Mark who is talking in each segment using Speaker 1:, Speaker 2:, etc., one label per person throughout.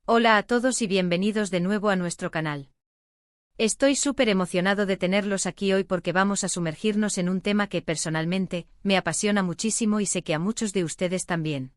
Speaker 1: Hola a todos y bienvenidos de nuevo a nuestro canal. Estoy súper emocionado de tenerlos aquí hoy porque vamos a sumergirnos en un tema que personalmente me apasiona muchísimo y sé que a muchos de ustedes también.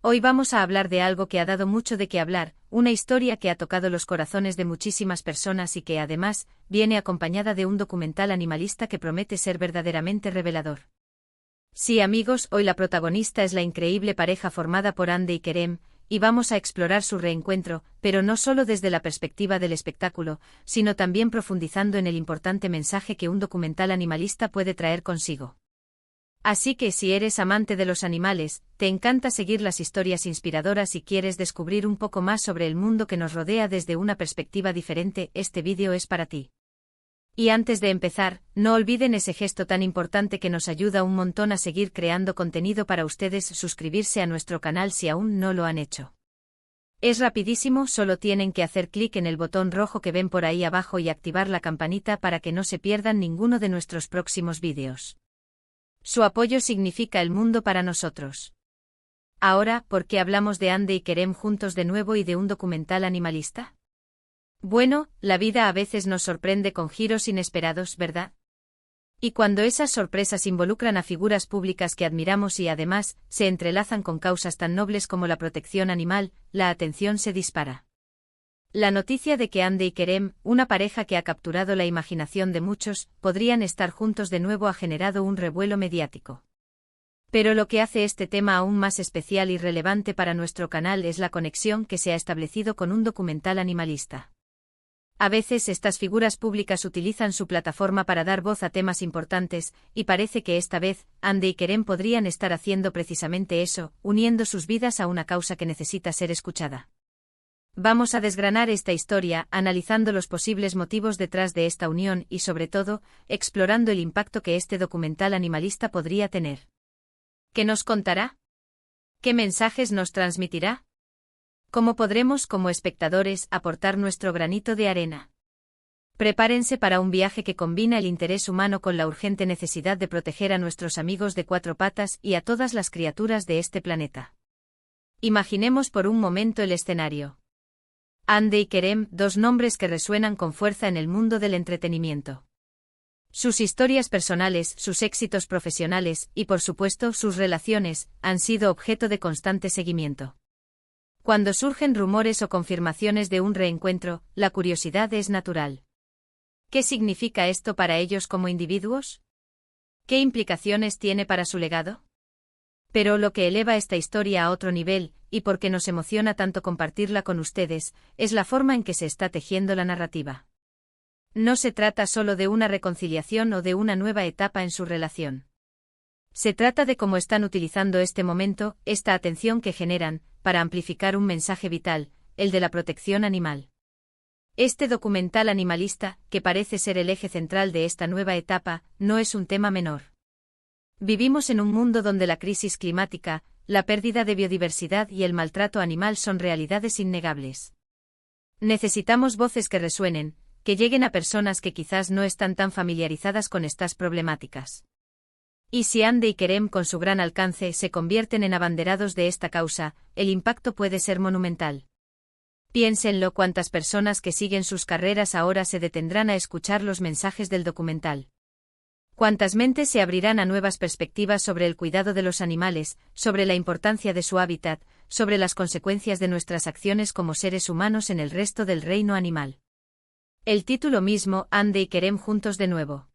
Speaker 1: Hoy vamos a hablar de algo que ha dado mucho de qué hablar, una historia que ha tocado los corazones de muchísimas personas y que además viene acompañada de un documental animalista que promete ser verdaderamente revelador. Sí, amigos, hoy la protagonista es la increíble pareja formada por Ande y Kerem, y vamos a explorar su reencuentro, pero no solo desde la perspectiva del espectáculo, sino también profundizando en el importante mensaje que un documental animalista puede traer consigo. Así que si eres amante de los animales, te encanta seguir las historias inspiradoras y quieres descubrir un poco más sobre el mundo que nos rodea desde una perspectiva diferente, este vídeo es para ti. Y antes de empezar, no olviden ese gesto tan importante que nos ayuda un montón a seguir creando contenido para ustedes: suscribirse a nuestro canal si aún no lo han hecho. Es rapidísimo, solo tienen que hacer clic en el botón rojo que ven por ahí abajo y activar la campanita para que no se pierdan ninguno de nuestros próximos vídeos. Su apoyo significa el mundo para nosotros. Ahora, ¿por qué hablamos de Ande y Kerem juntos de nuevo y de un documental animalista? Bueno, la vida a veces nos sorprende con giros inesperados, ¿verdad? Y cuando esas sorpresas involucran a figuras públicas que admiramos y además se entrelazan con causas tan nobles como la protección animal, la atención se dispara. La noticia de que Ande y Kerem, una pareja que ha capturado la imaginación de muchos, podrían estar juntos de nuevo ha generado un revuelo mediático. Pero lo que hace este tema aún más especial y relevante para nuestro canal es la conexión que se ha establecido con un documental animalista. A veces estas figuras públicas utilizan su plataforma para dar voz a temas importantes, y parece que esta vez, Ande y Kerem podrían estar haciendo precisamente eso, uniendo sus vidas a una causa que necesita ser escuchada. Vamos a desgranar esta historia, analizando los posibles motivos detrás de esta unión y sobre todo, explorando el impacto que este documental animalista podría tener. ¿Qué nos contará? ¿Qué mensajes nos transmitirá? ¿Cómo podremos, como espectadores, aportar nuestro granito de arena? Prepárense para un viaje que combina el interés humano con la urgente necesidad de proteger a nuestros amigos de cuatro patas y a todas las criaturas de este planeta. Imaginemos por un momento el escenario. Ande y Kerem, dos nombres que resuenan con fuerza en el mundo del entretenimiento. Sus historias personales, sus éxitos profesionales y, por supuesto, sus relaciones, han sido objeto de constante seguimiento. Cuando surgen rumores o confirmaciones de un reencuentro, la curiosidad es natural. ¿Qué significa esto para ellos como individuos? ¿Qué implicaciones tiene para su legado? Pero lo que eleva esta historia a otro nivel, y por qué nos emociona tanto compartirla con ustedes, es la forma en que se está tejiendo la narrativa. No se trata solo de una reconciliación o de una nueva etapa en su relación. Se trata de cómo están utilizando este momento, esta atención que generan, para amplificar un mensaje vital, el de la protección animal. Este documental animalista, que parece ser el eje central de esta nueva etapa, no es un tema menor. Vivimos en un mundo donde la crisis climática, la pérdida de biodiversidad y el maltrato animal son realidades innegables. Necesitamos voces que resuenen, que lleguen a personas que quizás no están tan familiarizadas con estas problemáticas. Y si Ande y Kerem con su gran alcance se convierten en abanderados de esta causa, el impacto puede ser monumental. Piénsenlo: cuántas personas que siguen sus carreras ahora se detendrán a escuchar los mensajes del documental. Cuántas mentes se abrirán a nuevas perspectivas sobre el cuidado de los animales, sobre la importancia de su hábitat, sobre las consecuencias de nuestras acciones como seres humanos en el resto del reino animal. El título mismo, Ande y Kerem juntos de nuevo.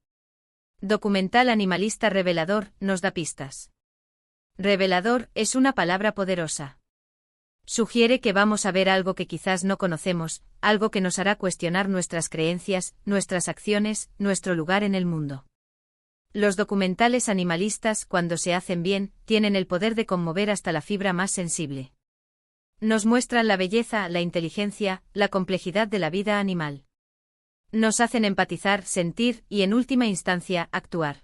Speaker 1: Documental animalista revelador, nos da pistas. Revelador es una palabra poderosa. Sugiere que vamos a ver algo que quizás no conocemos, algo que nos hará cuestionar nuestras creencias, nuestras acciones, nuestro lugar en el mundo. Los documentales animalistas, cuando se hacen bien, tienen el poder de conmover hasta la fibra más sensible. Nos muestran la belleza, la inteligencia, la complejidad de la vida animal. Nos hacen empatizar, sentir y, en última instancia, actuar.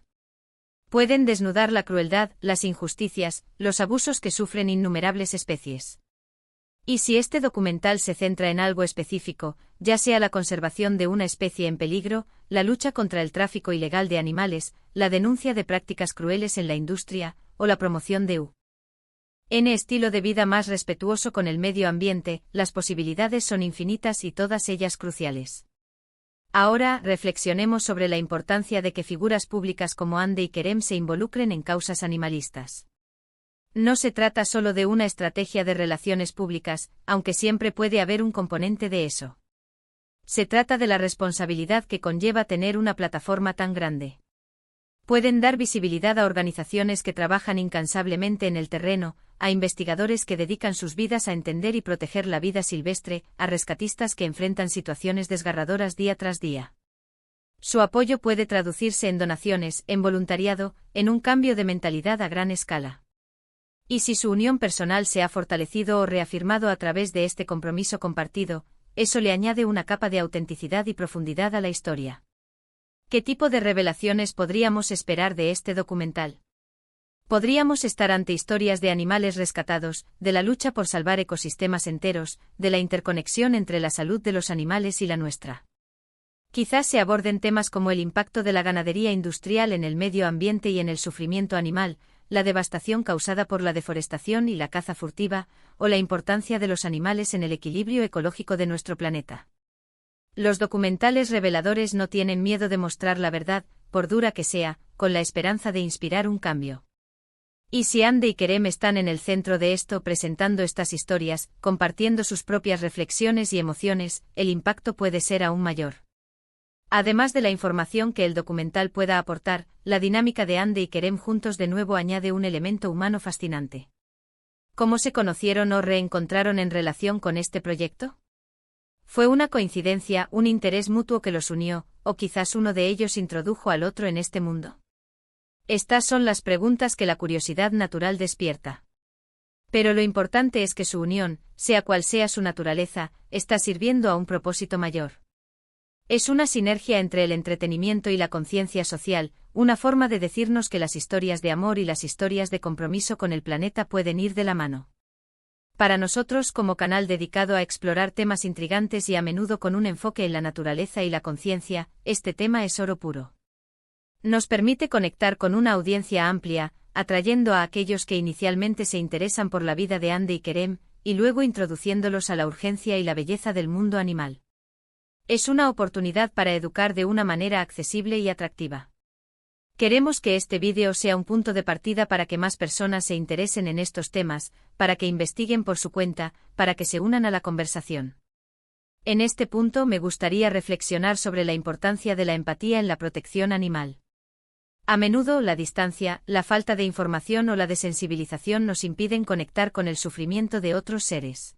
Speaker 1: Pueden desnudar la crueldad, las injusticias, los abusos que sufren innumerables especies. Y si este documental se centra en algo específico, ya sea la conservación de una especie en peligro, la lucha contra el tráfico ilegal de animales, la denuncia de prácticas crueles en la industria, o la promoción de Estilo de vida más respetuoso con el medio ambiente, las posibilidades son infinitas y todas ellas cruciales. Ahora, reflexionemos sobre la importancia de que figuras públicas como Hande y Kerem se involucren en causas animalistas. No se trata solo de una estrategia de relaciones públicas, aunque siempre puede haber un componente de eso. Se trata de la responsabilidad que conlleva tener una plataforma tan grande. Pueden dar visibilidad a organizaciones que trabajan incansablemente en el terreno, a investigadores que dedican sus vidas a entender y proteger la vida silvestre, a rescatistas que enfrentan situaciones desgarradoras día tras día. Su apoyo puede traducirse en donaciones, en voluntariado, en un cambio de mentalidad a gran escala. Y si su unión personal se ha fortalecido o reafirmado a través de este compromiso compartido, eso le añade una capa de autenticidad y profundidad a la historia. ¿Qué tipo de revelaciones podríamos esperar de este documental? Podríamos estar ante historias de animales rescatados, de la lucha por salvar ecosistemas enteros, de la interconexión entre la salud de los animales y la nuestra. Quizás se aborden temas como el impacto de la ganadería industrial en el medio ambiente y en el sufrimiento animal, la devastación causada por la deforestación y la caza furtiva, o la importancia de los animales en el equilibrio ecológico de nuestro planeta. Los documentales reveladores no tienen miedo de mostrar la verdad, por dura que sea, con la esperanza de inspirar un cambio. Y si Hande y Kerem están en el centro de esto presentando estas historias, compartiendo sus propias reflexiones y emociones, el impacto puede ser aún mayor. Además de la información que el documental pueda aportar, la dinámica de Hande y Kerem juntos de nuevo añade un elemento humano fascinante. ¿Cómo se conocieron o reencontraron en relación con este proyecto? ¿Fue una coincidencia, un interés mutuo que los unió, o quizás uno de ellos introdujo al otro en este mundo? Estas son las preguntas que la curiosidad natural despierta. Pero lo importante es que su unión, sea cual sea su naturaleza, está sirviendo a un propósito mayor. Es una sinergia entre el entretenimiento y la conciencia social, una forma de decirnos que las historias de amor y las historias de compromiso con el planeta pueden ir de la mano. Para nosotros, como canal dedicado a explorar temas intrigantes y a menudo con un enfoque en la naturaleza y la conciencia, este tema es oro puro. Nos permite conectar con una audiencia amplia, atrayendo a aquellos que inicialmente se interesan por la vida de Hande y Kerem, y luego introduciéndolos a la urgencia y la belleza del mundo animal. Es una oportunidad para educar de una manera accesible y atractiva. Queremos que este vídeo sea un punto de partida para que más personas se interesen en estos temas, para que investiguen por su cuenta, para que se unan a la conversación. En este punto me gustaría reflexionar sobre la importancia de la empatía en la protección animal. A menudo la distancia, la falta de información o la desensibilización nos impiden conectar con el sufrimiento de otros seres.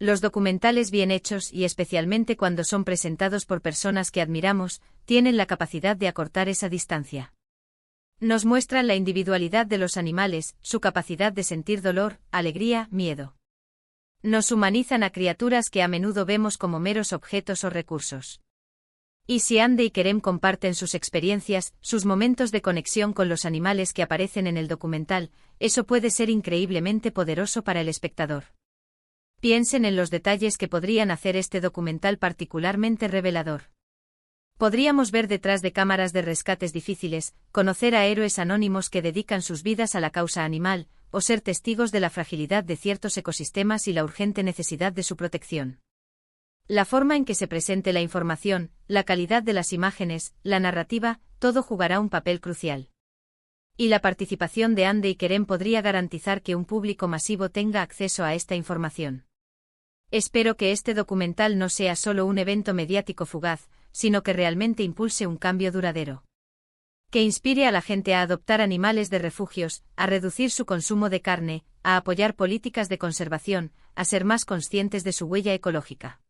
Speaker 1: Los documentales bien hechos, y especialmente cuando son presentados por personas que admiramos, tienen la capacidad de acortar esa distancia. Nos muestran la individualidad de los animales, su capacidad de sentir dolor, alegría, miedo. Nos humanizan a criaturas que a menudo vemos como meros objetos o recursos. Y si Hande y Kerem comparten sus experiencias, sus momentos de conexión con los animales que aparecen en el documental, eso puede ser increíblemente poderoso para el espectador. Piensen en los detalles que podrían hacer este documental particularmente revelador. Podríamos ver detrás de cámaras de rescates difíciles, conocer a héroes anónimos que dedican sus vidas a la causa animal, o ser testigos de la fragilidad de ciertos ecosistemas y la urgente necesidad de su protección. La forma en que se presente la información, la calidad de las imágenes, la narrativa, todo jugará un papel crucial. Y la participación de Hande y Kerem podría garantizar que un público masivo tenga acceso a esta información. Espero que este documental no sea solo un evento mediático fugaz, sino que realmente impulse un cambio duradero. Que inspire a la gente a adoptar animales de refugios, a reducir su consumo de carne, a apoyar políticas de conservación, a ser más conscientes de su huella ecológica.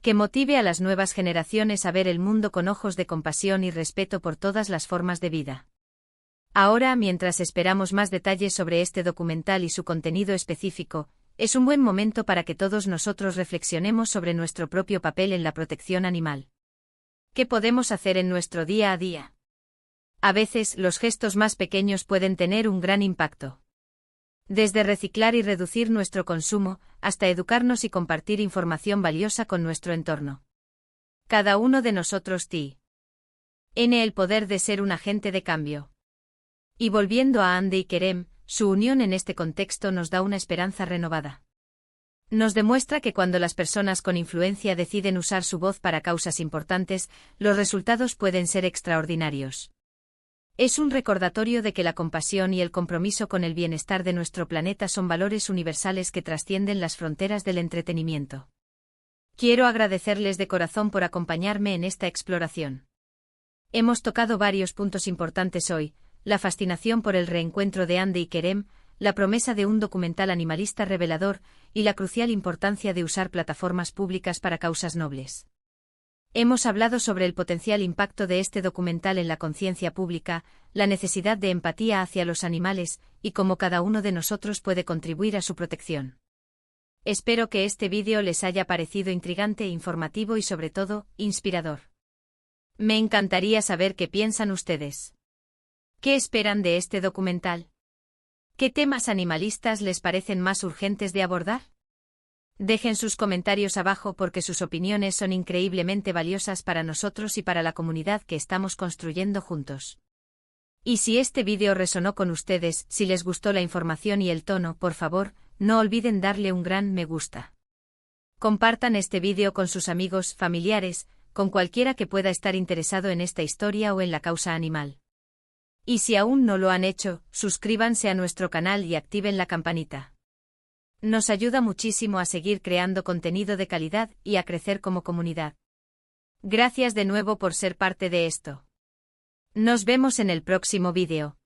Speaker 1: Que motive a las nuevas generaciones a ver el mundo con ojos de compasión y respeto por todas las formas de vida. Ahora, mientras esperamos más detalles sobre este documental y su contenido específico, es un buen momento para que todos nosotros reflexionemos sobre nuestro propio papel en la protección animal. ¿Qué podemos hacer en nuestro día a día? A veces, los gestos más pequeños pueden tener un gran impacto. Desde reciclar y reducir nuestro consumo, hasta educarnos y compartir información valiosa con nuestro entorno. Cada uno de nosotros tiene el poder de ser un agente de cambio. Y volviendo a Hande y Kerem, su unión en este contexto nos da una esperanza renovada. Nos demuestra que cuando las personas con influencia deciden usar su voz para causas importantes, los resultados pueden ser extraordinarios. Es un recordatorio de que la compasión y el compromiso con el bienestar de nuestro planeta son valores universales que trascienden las fronteras del entretenimiento. Quiero agradecerles de corazón por acompañarme en esta exploración. Hemos tocado varios puntos importantes hoy: la fascinación por el reencuentro de Andy y Kerem, la promesa de un documental animalista revelador y la crucial importancia de usar plataformas públicas para causas nobles. Hemos hablado sobre el potencial impacto de este documental en la conciencia pública, la necesidad de empatía hacia los animales y cómo cada uno de nosotros puede contribuir a su protección. Espero que este vídeo les haya parecido intrigante, informativo y sobre todo, inspirador. Me encantaría saber qué piensan ustedes. ¿Qué esperan de este documental? ¿Qué temas animalistas les parecen más urgentes de abordar? Dejen sus comentarios abajo porque sus opiniones son increíblemente valiosas para nosotros y para la comunidad que estamos construyendo juntos. Y si este vídeo resonó con ustedes, si les gustó la información y el tono, por favor, no olviden darle un gran me gusta. Compartan este vídeo con sus amigos, familiares, con cualquiera que pueda estar interesado en esta historia o en la causa animal. Y si aún no lo han hecho, suscríbanse a nuestro canal y activen la campanita. Nos ayuda muchísimo a seguir creando contenido de calidad y a crecer como comunidad. Gracias de nuevo por ser parte de esto. Nos vemos en el próximo vídeo.